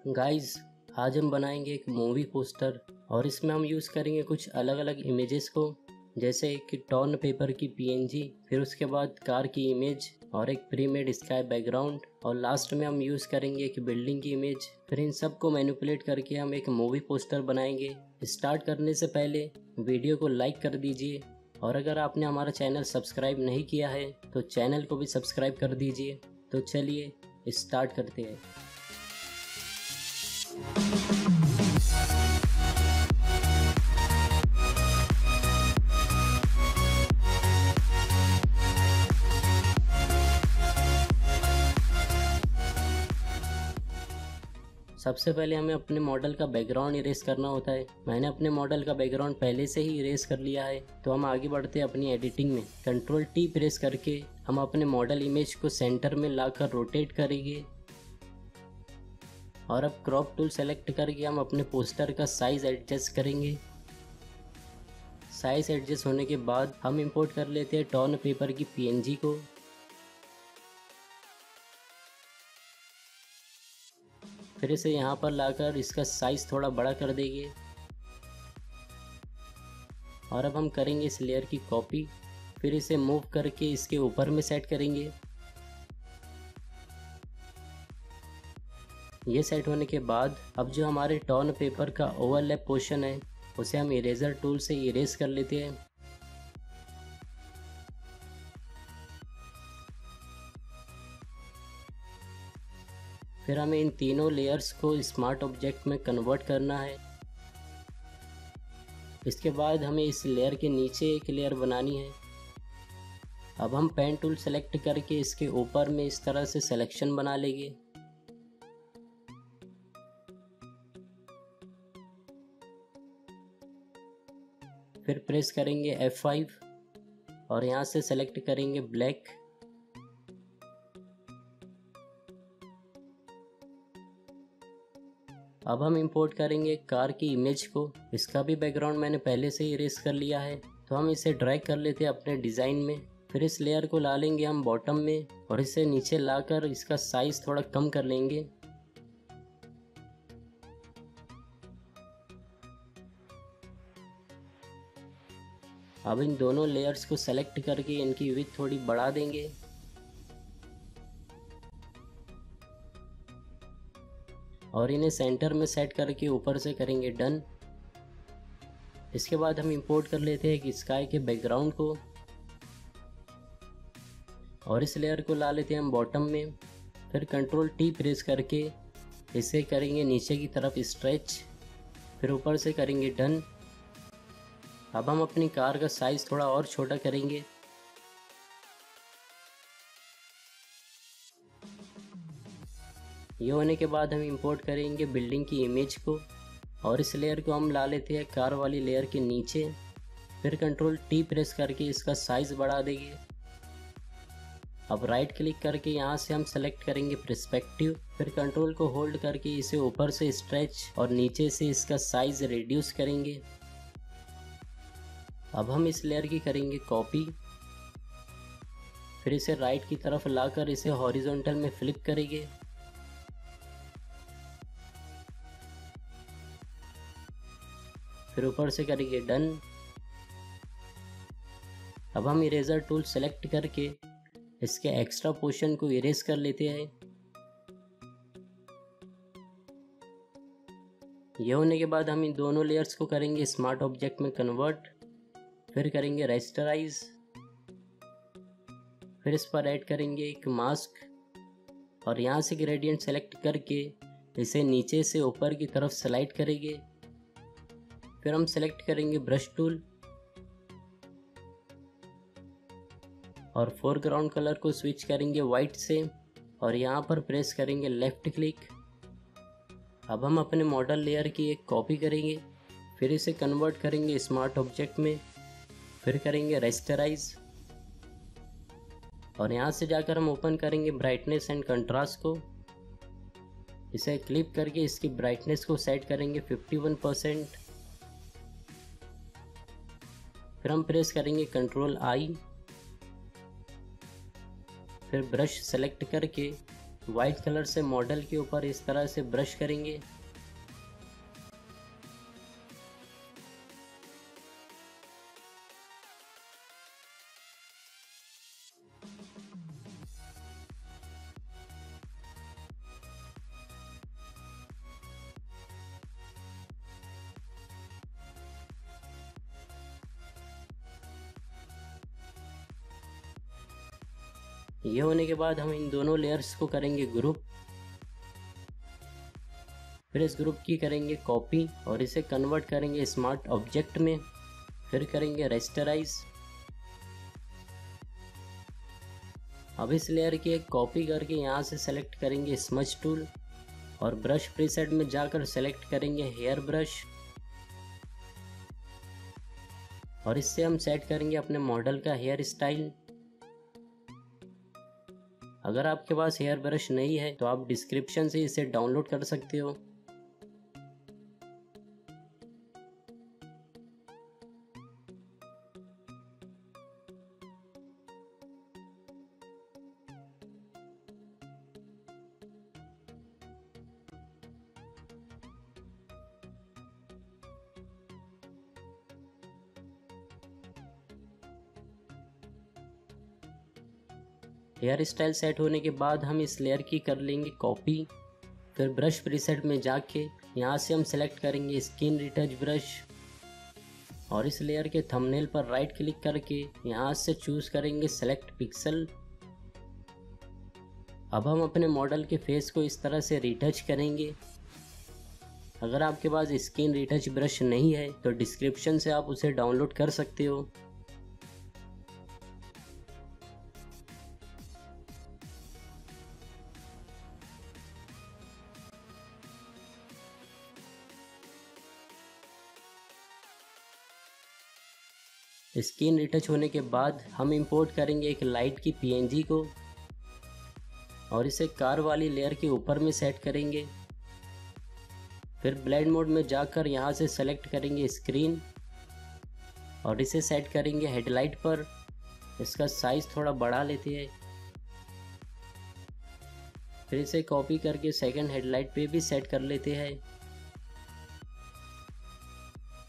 Guys, आज हम बनाएंगे एक मूवी पोस्टर और इसमें हम यूज़ करेंगे कुछ अलग अलग इमेजेस को, जैसे एक टॉर्न पेपर की पीएनजी, फिर उसके बाद कार की इमेज और एक प्री मेड स्काई बैकग्राउंड और लास्ट में हम यूज़ करेंगे एक बिल्डिंग की इमेज। फिर इन सब को मैनिपुलेट करके हम एक मूवी पोस्टर बनाएंगे। स्टार्ट करने से पहले वीडियो को लाइक कर दीजिए और अगर आपने हमारा चैनल सब्सक्राइब नहीं किया है तो चैनल को भी सब्सक्राइब कर दीजिए। तो चलिए स्टार्ट करते हैं। सबसे पहले हमें अपने मॉडल का बैकग्राउंड इरेज करना होता है। मैंने अपने मॉडल का बैकग्राउंड पहले से ही इरेज कर लिया है। तो हम आगे बढ़ते हैं अपनी एडिटिंग में। कंट्रोल टी प्रेस करके हम अपने मॉडल इमेज को सेंटर में लाकर रोटेट करेंगे और अब क्रॉप टूल सेलेक्ट करके हम अपने पोस्टर का साइज एडजस्ट करेंगे। साइज एडजस्ट होने के बाद हम इंपोर्ट कर लेते हैं टॉर्न पेपर की पीएनजी को। फिर इसे यहाँ पर लाकर इसका साइज थोड़ा बड़ा कर देंगे और अब हम करेंगे इस लेयर की कॉपी। फिर इसे मूव करके इसके ऊपर में सेट करेंगे। ये सेट होने के बाद अब जो हमारे टॉर्न पेपर का ओवरलैप पोर्शन है उसे हम इरेजर टूल से इरेज कर लेते हैं। फिर हमें इन तीनों लेयर्स को स्मार्ट ऑब्जेक्ट में कन्वर्ट करना है। इसके बाद हमें इस लेयर के नीचे एक लेयर बनानी है। अब हम पेन टूल सेलेक्ट करके इसके ऊपर में इस तरह से सिलेक्शन बना लेंगे। फिर प्रेस करेंगे F5 और यहाँ से सेलेक्ट करेंगे ब्लैक। अब हम इंपोर्ट करेंगे कार की इमेज को। इसका भी बैकग्राउंड मैंने पहले से ही इरेज कर लिया है। तो हम इसे ड्रैग कर लेते हैं अपने डिज़ाइन में। फिर इस लेयर को ला लेंगे हम बॉटम में और इसे नीचे लाकर इसका साइज थोड़ा कम कर लेंगे। अब इन दोनों लेयर्स को सेलेक्ट करके इनकी विड्थ थोड़ी बढ़ा देंगे। और इन्हें सेंटर में सेट करके ऊपर से करेंगे डन। इसके बाद हम इंपोर्ट कर लेते हैं एक स्काई के बैकग्राउंड को और इस लेयर को ला लेते हैं हम बॉटम में। फिर कंट्रोल टी प्रेस करके इसे करेंगे नीचे की तरफ स्ट्रेच। फिर ऊपर से करेंगे डन। अब हम अपनी कार का साइज थोड़ा और छोटा करेंगे। ये होने के बाद हम इंपोर्ट करेंगे बिल्डिंग की इमेज को और इस लेयर को हम ला लेते हैं कार वाली लेयर के नीचे। फिर कंट्रोल टी प्रेस करके इसका साइज बढ़ा देंगे। अब राइट क्लिक करके यहाँ से हम सेलेक्ट करेंगे पर्सपेक्टिव। फिर कंट्रोल को होल्ड करके इसे ऊपर से स्ट्रेच और नीचे से इसका साइज रिड्यूस करेंगे। अब हम इस लेयर की करेंगे कॉपी। फिर इसे राइट की तरफ लाकर इसे हॉरिजॉन्टल में फ्लिप करेंगे। फिर ऊपर से करेंगे डन। अब हम इरेजर टूल सेलेक्ट करके इसके एक्स्ट्रा पोर्शन को इरेज कर लेते हैं। यह होने के बाद हम इन दोनों लेयर्स को करेंगे स्मार्ट ऑब्जेक्ट में कन्वर्ट। फिर करेंगे रेस्टराइज। फिर इस पर ऐड करेंगे एक मास्क और यहाँ से ग्रेडियंट सेलेक्ट करके इसे नीचे से ऊपर की तरफ स्लाइड करेंगे। फिर हम सेलेक्ट करेंगे ब्रश टूल और फोरग्राउंड कलर को स्विच करेंगे वाइट से और यहाँ पर प्रेस करेंगे लेफ्ट क्लिक। अब हम अपने मॉडल लेयर की एक कॉपी करेंगे। फिर इसे कन्वर्ट करेंगे स्मार्ट ऑब्जेक्ट में। फिर करेंगे रेस्टराइज और यहाँ से जाकर हम ओपन करेंगे ब्राइटनेस एंड कंट्रास्ट को। इसे क्लिक करके इसकी ब्राइटनेस को सेट करेंगे 51%। फिर हम प्रेस करेंगे कंट्रोल आई। फिर ब्रश सेलेक्ट करके वाइट कलर से मॉडल के ऊपर इस तरह से ब्रश करेंगे। ये होने के बाद हम इन दोनों लेयर्स को करेंगे ग्रुप। फिर इस ग्रुप की करेंगे कॉपी और इसे कन्वर्ट करेंगे स्मार्ट ऑब्जेक्ट में। फिर करेंगे रेस्टराइज। अब इस लेयर की एक कॉपी करके यहाँ से सेलेक्ट करेंगे स्मज टूल और ब्रश प्रीसेट में जाकर सेलेक्ट करेंगे हेयर ब्रश और इससे हम सेट करेंगे अपने मॉडल का हेयर स्टाइल। अगर आपके पास हेयर ब्रश नहीं है तो आप डिस्क्रिप्शन से इसे डाउनलोड कर सकते हो। हेयर स्टाइल सेट होने के बाद हम इस लेयर की कर लेंगे कॉपी। फिर ब्रश प्रीसेट में जाके यहाँ से हम सेलेक्ट करेंगे स्किन रिटच ब्रश और इस लेयर के थंबनेल पर राइट क्लिक करके यहाँ से चूज करेंगे सेलेक्ट पिक्सल। अब हम अपने मॉडल के फेस को इस तरह से रिटच करेंगे। अगर आपके पास स्किन रिटच ब्रश नहीं है तो डिस्क्रिप्शन से आप उसे डाउनलोड कर सकते हो। स्किन रिटच होने के बाद हम इंपोर्ट करेंगे एक लाइट की पीएनजी को और इसे कार वाली लेयर के ऊपर में सेट करेंगे। फिर ब्लेंड मोड में जाकर यहाँ से सेलेक्ट करेंगे स्क्रीन और इसे सेट करेंगे हेडलाइट पर। इसका साइज थोड़ा बढ़ा लेते हैं। फिर इसे कॉपी करके सेकंड हेडलाइट पे भी सेट कर लेते हैं।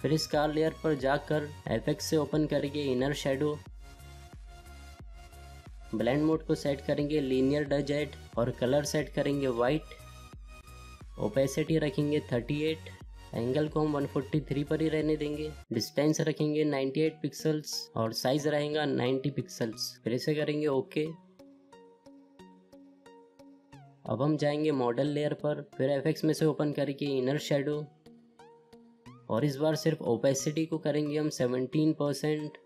फिर इस कार लेयर पर जाकर एफएक्स से ओपन करेंगे इनर शेडो। ब्लेंड मोड को सेट करेंगे लीनियर डजेट और कलर सेट करेंगे वाइट। ओपेसिटी रखेंगे 38। एंगल को हम 143 पर ही रहने देंगे। डिस्टेंस रखेंगे 98 पिक्सल्स और साइज रहेगा 90 पिक्सल्स। फिर इसे करेंगे ओके। अब हम जाएंगे मॉडल लेयर पर। फिर एफएक्स में से ओपन करके इनर शेडो और इस बार सिर्फ ओपेसिटी को करेंगे हम 17%।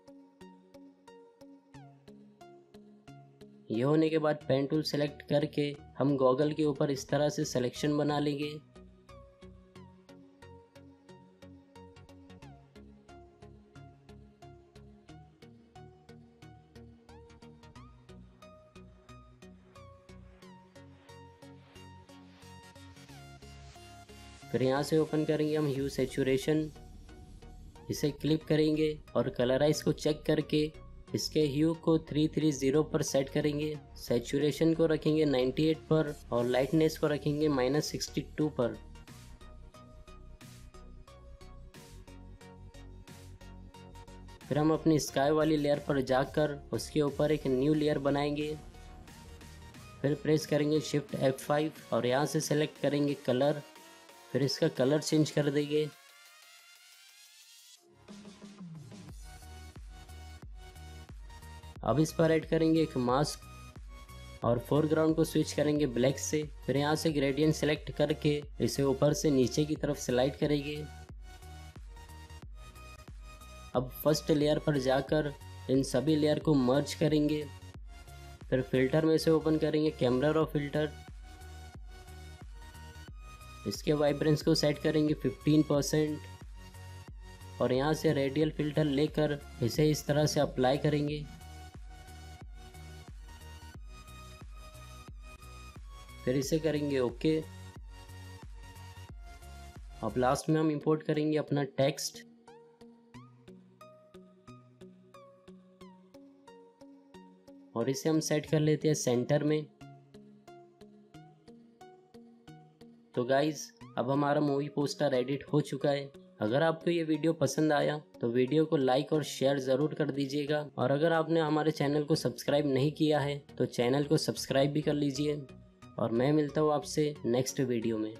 ये होने के बाद पेन टूल सेलेक्ट करके हम गॉगल के ऊपर इस तरह से सिलेक्शन बना लेंगे। फिर यहाँ से ओपन करेंगे हम ह्यू सैचुरेशन। इसे क्लिक करेंगे और कलराइज को चेक करके इसके ह्यू को 330 पर सेट करेंगे। सैचुरेशन को रखेंगे 98 पर और लाइटनेस को रखेंगे -62 पर। फिर हम अपनी स्काई वाली लेयर पर जाकर उसके ऊपर एक न्यू लेयर बनाएंगे। फिर प्रेस करेंगे शिफ्ट F5 और यहाँ से सेलेक्ट करेंगे कलर। फिर इसका कलर चेंज कर देंगे। अब इस पर ऐड करेंगे एक मास्क और फोरग्राउंड को स्विच करेंगे ब्लैक से। फिर यहाँ से ग्रेडियंट सेलेक्ट करके इसे ऊपर से नीचे की तरफ स्लाइड करेंगे। अब फर्स्ट लेयर पर जाकर इन सभी लेयर को मर्ज करेंगे। फिर फिल्टर में से ओपन करेंगे कैमरा रॉ फिल्टर। इसके वाइब्रेंस को सेट करेंगे 15% और यहाँ से रेडियल फिल्टर लेकर इसे इस तरह से अप्लाई करेंगे। फिर इसे करेंगे ओके। अब लास्ट में हम इंपोर्ट करेंगे अपना टेक्स्ट। और इसे हम सेट कर लेते हैं सेंटर में। तो गाइज अब हमारा मूवी पोस्टर एडिट हो चुका है। अगर आपको ये वीडियो पसंद आया तो वीडियो को लाइक और शेयर ज़रूर कर दीजिएगा, और अगर आपने हमारे चैनल को सब्सक्राइब नहीं किया है तो चैनल को सब्सक्राइब भी कर लीजिए। और मैं मिलता हूँ आपसे नेक्स्ट वीडियो में।